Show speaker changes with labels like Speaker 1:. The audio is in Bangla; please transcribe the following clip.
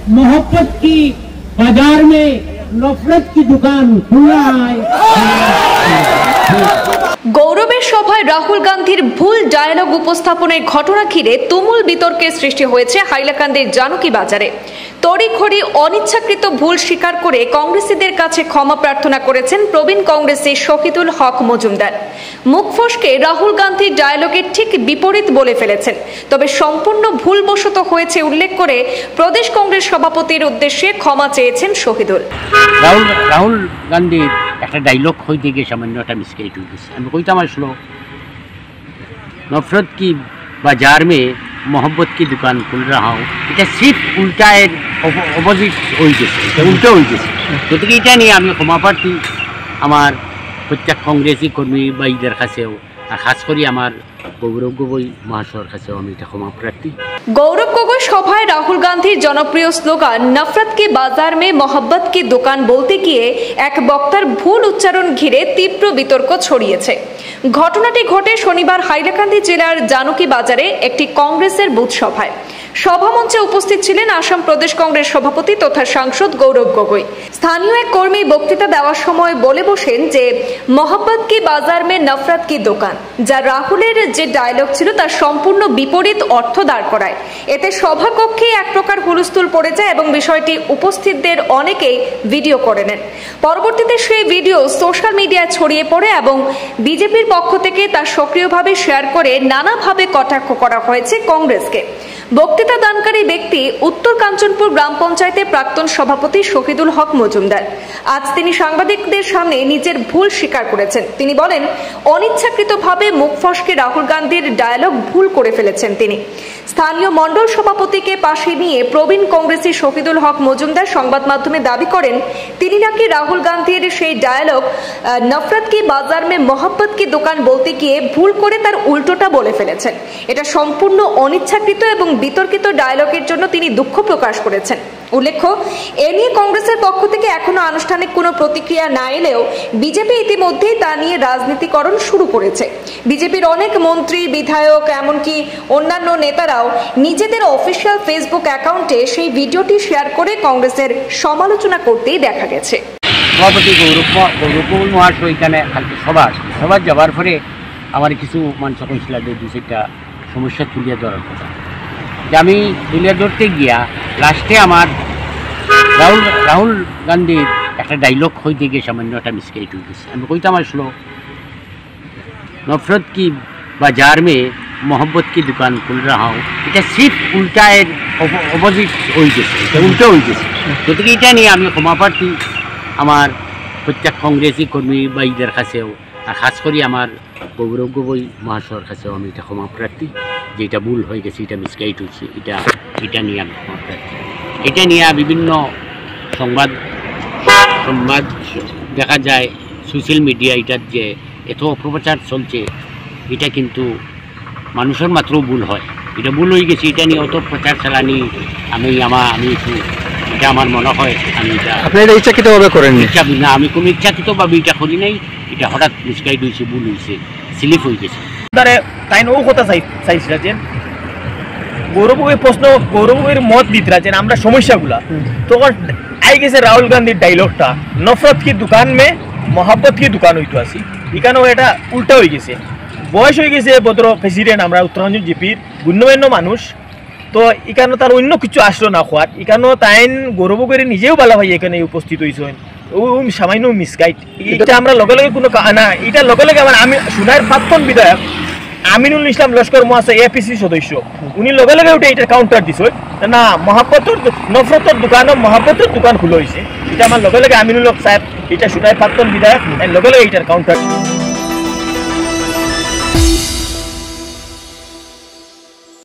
Speaker 1: मोहब्बत की बाजार में नफरत की दुकान खुल रहा है।
Speaker 2: গৌরবের সভায় রাহুল গান্ধীর ভুল ডায়ালগ উপস্থাপনের ঘটনা ঘিরে তুমুল বিতর্কের সৃষ্টি হয়েছে হাইলাকান্দির জানকী বাজারে। তড়িঘড়ি অনিচ্ছাকৃত ভুল স্বীকার করে কংগ্রেসীদের কাছে ক্ষমা প্রার্থনা করেছেন প্রবীণ কংগ্রেসী শহীদুল হক মজুমদার। মুখ ফসকে রাহুল গান্ধীর ডায়ালগের ঠিক বিপরীত বলে ফেলেছেন, তবে সম্পূর্ণ ভুলবশত হয়েছে উল্লেখ করে প্রদেশ কংগ্রেস সভাপতির উদ্দেশ্যে ক্ষমা চেয়েছেন শহীদুল।
Speaker 3: রাহুল গান্ধীর একটা ডায়লগ হইতে গিয়ে সামান্য একটা মিসগাইড হয়ে গেছে। আমি কইতাম আসলো নফরত কি বাজার মে मोहब्बत की दुकान खुल रहा हूँ, এটা সিফ উল্টা এর অপোজিট হয়ে গেছে, উল্টো হয়ে গেছে। গতিকে এটা নিয়ে আমি ক্ষমা প্রার্থী আমার প্রত্যেক কংগ্রেসী কর্মী ভাইদের কাছেও, আর খাস করে আমার গৌরব গগৈ মহাশয়ের কাছেও আমি এটা ক্ষমা প্রার্থী।
Speaker 2: গৌরব গগৈ সভায় রাহুল গান্ধীর জনপ্রিয় স্লোগান নফরত কি বাজার মে মোহব্বত কি দোকান বলতে গিয়ে এক বক্তার ভুল উচ্চারণ ঘিরে তীব্র বিতর্ক ছড়িয়েছে। ঘটনাটি ঘটে শনিবার হাইলাকান্দি জেলার জানকী বাজারে একটি কংগ্রেসের বুথ সভায়। সভামঞ্চে উপস্থিত ছিলেন আসাম প্রদেশ কংগ্রেস সভাপতি তথা সাংসদ গৌরব গগৈ। স্থানীয় এক কর্মী বক্তৃতা দেওয়ার সময় বলে বসেন যে মোহব্বত কি বাজার মে নফরত কি দোকান, যা রাহুলের যে ডায়লগ ছিল তার সম্পূর্ণ বিপরীত অর্থ দাঁড় করায়। এতে সভাকক্ষে এক প্রকার হুলস্থুল পড়ে যায় এবং বিষয়টি উপস্থিতদের অনেকেই ভিডিও করে নেন। পরবর্তীতে সেই ভিডিও সোশ্যাল মিডিয়ায় ছড়িয়ে পড়ে এবং বিজেপির পক্ষ থেকে তা সক্রিয়ভাবে শেয়ার করে নানাভাবে কটাক্ষ করা হয়েছে কংগ্রেসকে। বক্তৃতা দানকারী ব্যক্তি উত্তর কাঞ্চনপুর গ্রাম পঞ্চায়েতের প্রাক্তন সভাপতি শহীদুল হক মজুমদার। আজ তিনি সাংবাদিকদের সামনে নিজের ভুল স্বীকার করেছেন। তিনি বলেন, অনিচ্ছাকৃতভাবে মুখ ফসকে রাহুল গান্ধীর ডায়ালগ ভুল করে ফেলেছেন তিনি। স্থানীয় মণ্ডল সভাপতিকে পাশে নিয়ে প্রবীণ কংগ্রেসী শহীদুল হক মজুমদার সংবাদ মাধ্যমে দাবি করেন, তিনি নাকি রাহুল গান্ধীর সেই ডায়ালগ নফরত কি বাজার মে মোহব্বত কি দোকান বলতে গিয়ে ভুল করে তার উল্টোটা বলে ফেলেছেন। এটা সম্পূর্ণ অনিচ্ছাকৃত এবং বিতর্কিত ডায়ালগের জন্য তিনি দুঃখ প্রকাশ করেছেন। উল্লেখ্য, এ নিয়ে কংগ্রেসের পক্ষ থেকে এখনো আনুষ্ঠানিক কোনো প্রতিক্রিয়া না এলেও বিজেপি ইতিমধ্যেই তা নিয়ে রাজনীতিকরণ শুরু করেছে। বিজেপির অনেক মন্ত্রী, বিধায়ক, এমনকি অন্যান্য নেতারাও নিজেদের অফিসিয়াল ফেসবুক অ্যাকাউন্টে সেই ভিডিওটি শেয়ার করে কংগ্রেসের সমালোচনা করতেই দেখা গেছে।
Speaker 3: সভাপতি গৌরব মহাশয় এখানে সভা যাবার পরে আমার কিছু মানুষ কইছিল যে দু চারটা সমস্যা তুলিয়ে ধরার কথা, যে আমি তুলিয়ে ধরতে গিয়া লাস্টে আমার রাহুল গান্ধীর একটা ডায়লগ হইতে গিয়ে সামান্য একটা মিসগাইড হয়ে গেছে। আমি কইতাম আসলো নফরত কি বাজার মে মোহব্বত কি দোকান খুল रहा हूँ, এটা সিফ উল্টা এর অপোজিট হয়ে গেছে, উল্টো হয়ে গেছে। গতিকে এটা নিয়ে আমি ক্ষমা প্রার্থী আমার প্রত্যেক কংগ্রেসী কর্মী ভাইদের কাছেও, আর খাস করে আমার গৌরব গগৈ মহাশয়ের কাছেও আমি এটা ক্ষমা প্রার্থী, যে এটা ভুল হয়ে গেছে, এটা মিসগাইড হচ্ছে, এটা নিয়ে আমি ক্ষমা প্রার্থী। এটা নিয়ে বিভিন্ন সংবাদ দেখা যায় সোশ্যাল মিডিয়া, এটার যে এত অপপ্রচার চলছে, এটা কিন্তু মানুষের মাত্র ভুল হয়, এটা ভুল হয়ে গেছে। এটা নিয়ে অত প্রচার চালানি আমি একটু, এটা আমার মনে হয় আমি এটা
Speaker 4: ইচ্ছাকৃতভাবে করেন
Speaker 3: না, আমি কোনো ইচ্ছাকৃতভাবে এটা করি নাই, এটা হঠাৎ মিসগাইড হয়েছে, ভুল হয়েছে, স্লিপ হয়ে গেছে।
Speaker 5: তাই ও কথা চাইছিলা যে গৌরবের মত দিতরা যে আমরা সমস্যাগুলা, তখন আই গেছে রাহুল গান্ধীর ডায়লগটা নফরত কি দোকান মে মোহব্বত কি দোকান হইতো আসি, এখানেও এটা উল্টা হয়ে গেছে। বয়স হয়ে গেছে ভদ্র প্রেসিডেন্ট আমরা উত্তরাঞ্চল জিপির গণ্যমান্য মানুষ, তো এখানে তার অন্য কিছু আসলো না খোয়ার, এখানেও তাইন গৌরব করে নিজেও ভালো ভাই এখানে উপস্থিত হয়েছেন, ও সামান্য মিসগাইড। এটা আমরা লগে লগে কোনো না, এটা লগে লগে আমার আমি সোনার প্রাক্তন বিধায়ক আমিনুল ইসলাম লস্কর মহাশয় এপিসি সদস্য, উনি লগে লগে উঠে এটার কাউন্টার দিছে না নফরতের দোকান মহাব্বতের দোকান খুলে হয়েছে। এটা আমার লগে লগে আমিনুল সাহেব, এটা সোনার প্রাক্তন বিধায়ক, লগে লগে এটার কাউন্টার।